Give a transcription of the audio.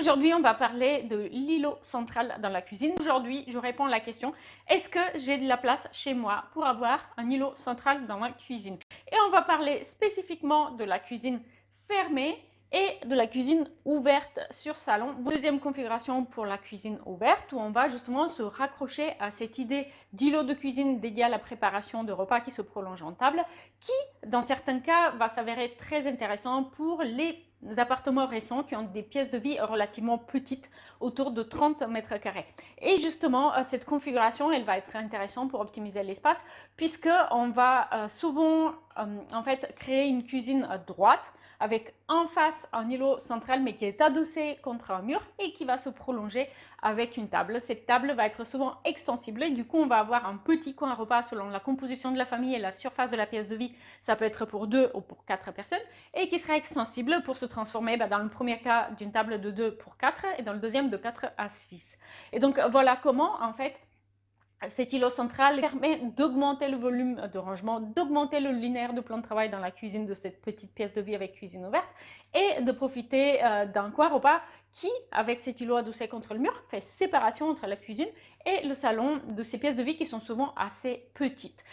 Aujourd'hui, on va parler de l'îlot central dans la cuisine. Aujourd'hui, je réponds à la question, est-ce que j'ai de la place chez moi pour avoir un îlot central dans ma cuisine? Et on va parler spécifiquement de la cuisine fermée et de la cuisine ouverte sur salon. Deuxième configuration pour la cuisine ouverte où on va justement se raccrocher à cette idée d'îlot de cuisine dédié à la préparation de repas qui se prolongent en table, qui dans certains cas va s'avérer très intéressant pour les appartements récents qui ont des pièces de vie relativement petites, autour de 30 mètres carrés. Et justement, cette configuration, elle va être intéressante pour optimiser l'espace, puisqu'on va souvent en fait créer une cuisine droite, avec en face un îlot central mais qui est adossé contre un mur et qui va se prolonger avec une table. Cette table va être souvent extensible et du coup on va avoir un petit coin repas selon la composition de la famille et la surface de la pièce de vie. Ça peut être pour 2 ou pour 4 personnes et qui sera extensible pour se transformer dans le premier cas d'une table de 2 pour 4 et dans le deuxième de 4 à 6. Et donc voilà comment en fait cet îlot central permet d'augmenter le volume de rangement, d'augmenter le linéaire de plan de travail dans la cuisine de cette petite pièce de vie avec cuisine ouverte et de profiter d'un coin repas qui, avec cet îlot adossé contre le mur, fait séparation entre la cuisine et le salon de ces pièces de vie qui sont souvent assez petites.